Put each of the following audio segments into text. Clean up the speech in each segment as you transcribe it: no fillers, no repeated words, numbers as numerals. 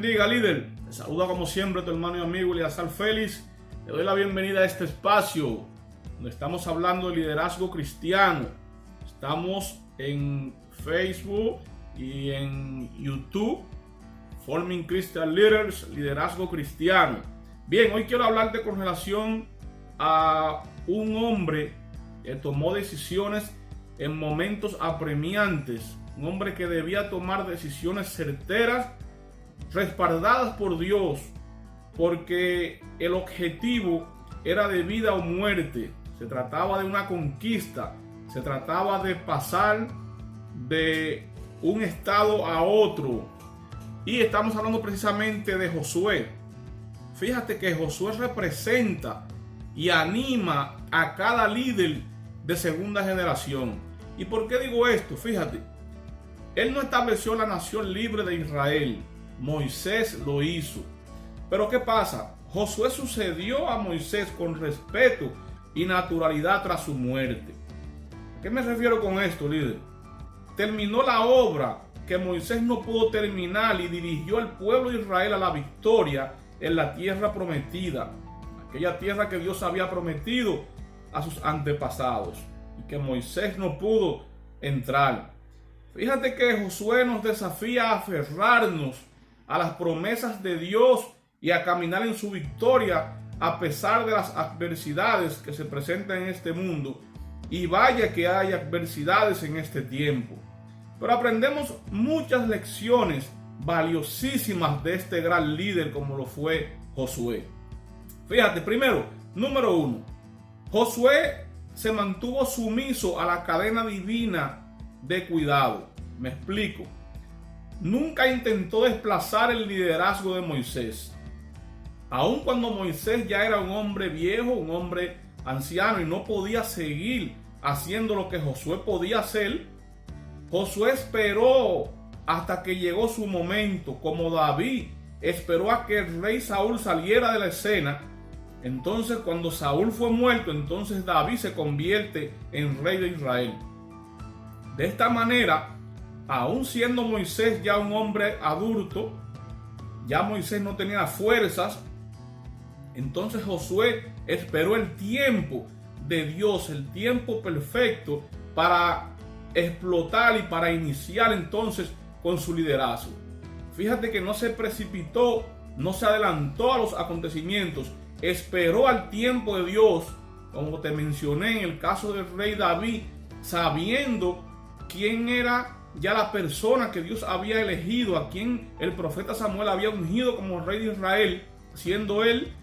bendiga, líder. Te saluda como siempre tu hermano y amigo Eleazar Félix. Te doy la bienvenida a este espacio donde estamos hablando de liderazgo cristiano. Estamos en Facebook y en YouTube, Forming Christian Leaders, liderazgo cristiano. Bien, hoy quiero hablarte con relación a un hombre que tomó decisiones en momentos apremiantes. Un hombre que debía tomar decisiones certeras, respaldadas por Dios, porque el objetivo era de vida o muerte. Se trataba de una conquista, se trataba de pasar de un estado a otro. Y estamos hablando precisamente de Josué. Fíjate que Josué representa y anima a cada líder de segunda generación. ¿Y por qué digo esto? Fíjate, él no estableció la nación libre de Israel. Moisés lo hizo. Pero ¿qué pasa? Josué sucedió a Moisés con respeto y naturalidad tras su muerte. ¿A qué me refiero con esto, líder? Terminó la obra que Moisés no pudo terminar y dirigió al pueblo de Israel a la victoria en la tierra prometida. Aquella tierra que Dios había prometido a sus antepasados y que Moisés no pudo entrar. Fíjate que Josué nos desafía a aferrarnos a las promesas de Dios y a caminar en su victoria a pesar de las adversidades que se presentan en este mundo. Y vaya que hay adversidades en este tiempo. Pero aprendemos muchas lecciones valiosísimas de este gran líder como lo fue Josué. Fíjate, primero, número 1, Josué se mantuvo sumiso a la cadena divina de cuidado. Me explico. Nunca intentó desplazar el liderazgo de Moisés. Aun cuando Moisés ya era un hombre viejo, un hombre anciano y no podía seguir haciendo lo que Josué podía hacer, Josué esperó hasta que llegó su momento, como David esperó a que el rey Saúl saliera de la escena. Entonces, cuando Saúl fue muerto, entonces David se convierte en rey de Israel. De esta manera, aún siendo Moisés ya un hombre adulto, ya Moisés no tenía fuerzas, entonces Josué esperó el tiempo de Dios, el tiempo perfecto para explotar y para iniciar entonces con su liderazgo. Fíjate que no se precipitó, no se adelantó a los acontecimientos, esperó al tiempo de Dios, como te mencioné en el caso del rey David, sabiendo quién era ya la persona que Dios había elegido, a quien el profeta Samuel había ungido como rey de Israel, siendo él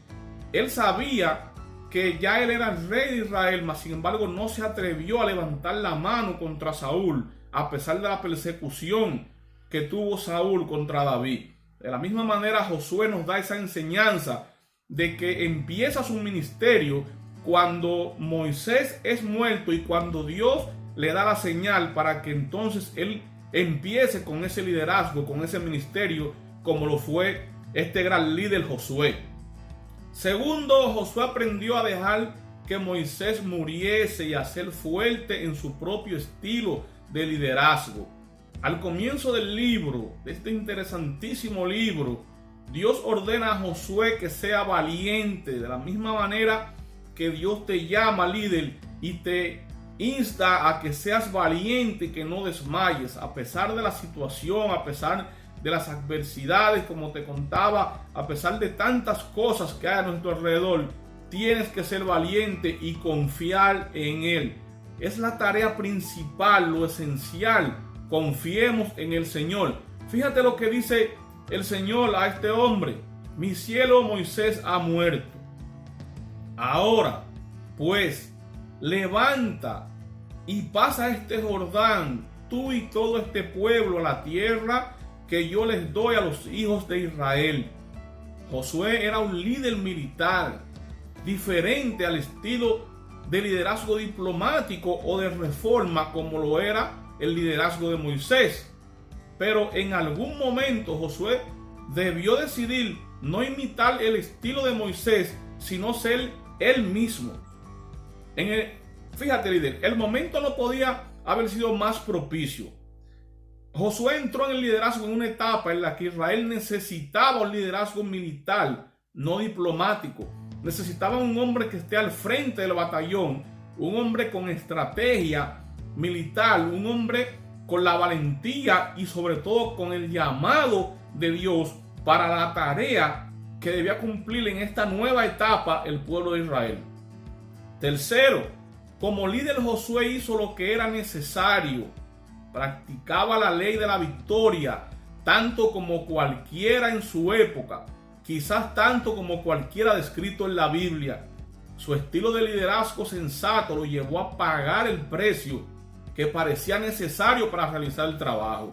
sabía que ya él era el rey de Israel, mas sin embargo no se atrevió a levantar la mano contra Saúl, a pesar de la persecución que tuvo Saúl contra David. De la misma manera, Josué nos da esa enseñanza de que empieza su ministerio cuando Moisés es muerto y cuando Dios le da la señal para que entonces él empiece con ese liderazgo, con ese ministerio, como lo fue este gran líder Josué. Segundo, Josué aprendió a dejar que Moisés muriese y a ser fuerte en su propio estilo de liderazgo. Al comienzo del libro, de este interesantísimo libro, Dios ordena a Josué que sea valiente, de la misma manera que Dios te llama líder y te insta a que seas valiente y que no desmayes, a pesar de la situación, a pesar de las adversidades, como te contaba, a pesar de tantas cosas que hay a nuestro alrededor. Tienes que ser valiente y confiar en Él. Es la tarea principal, lo esencial. Confiemos en el Señor. Fíjate lo que dice el Señor a este hombre: mi siervo Moisés ha muerto. Ahora, pues, levanta y pasa este Jordán, tú y todo este pueblo, a la tierra que yo les doy a los hijos de Israel. Josué era un líder militar, diferente al estilo de liderazgo diplomático o de reforma como lo era el liderazgo de Moisés. Pero en algún momento Josué debió decidir no imitar el estilo de Moisés, sino ser él mismo. Fíjate, líder, el momento no podía haber sido más propicio. Josué entró en el liderazgo en una etapa en la que Israel necesitaba un liderazgo militar, no diplomático. Necesitaba un hombre que esté al frente del batallón, un hombre con estrategia militar, un hombre con la valentía y sobre todo con el llamado de Dios para la tarea que debía cumplir en esta nueva etapa el pueblo de Israel. Tercero, como líder Josué hizo lo que era necesario, practicaba la ley de la victoria, tanto como cualquiera en su época, quizás tanto como cualquiera descrito en la Biblia. Su estilo de liderazgo sensato lo llevó a pagar el precio que parecía necesario para realizar el trabajo.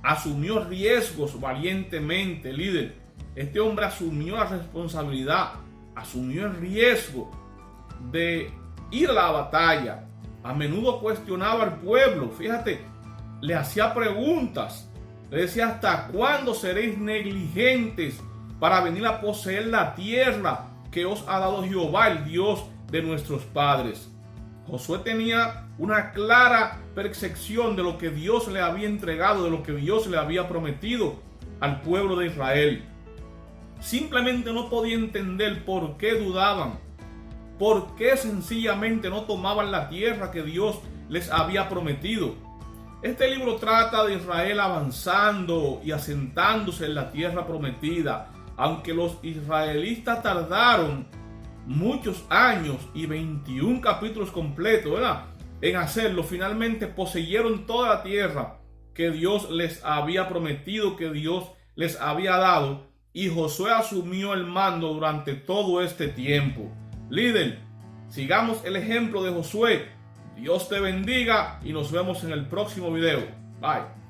Asumió riesgos valientemente, líder. Este hombre asumió la responsabilidad, asumió el riesgo de ir a la batalla. A menudo cuestionaba al pueblo, fíjate, le hacía preguntas, le decía: ¿hasta cuándo seréis negligentes para venir a poseer la tierra que os ha dado Jehová, el Dios de nuestros padres? Josué tenía una clara percepción de lo que Dios le había entregado, de lo que Dios le había prometido al pueblo de Israel. Simplemente no podía entender por qué dudaban, por qué sencillamente no tomaban la tierra que Dios les había prometido. Este libro trata de Israel avanzando y asentándose en la tierra prometida, aunque los israelitas tardaron muchos años y 21 capítulos completos, ¿verdad?, en hacerlo. Finalmente poseyeron toda la tierra que Dios les había prometido, que Dios les había dado, y Josué asumió el mando durante todo este tiempo. Líder, sigamos el ejemplo de Josué. Dios te bendiga y nos vemos en el próximo video. Bye.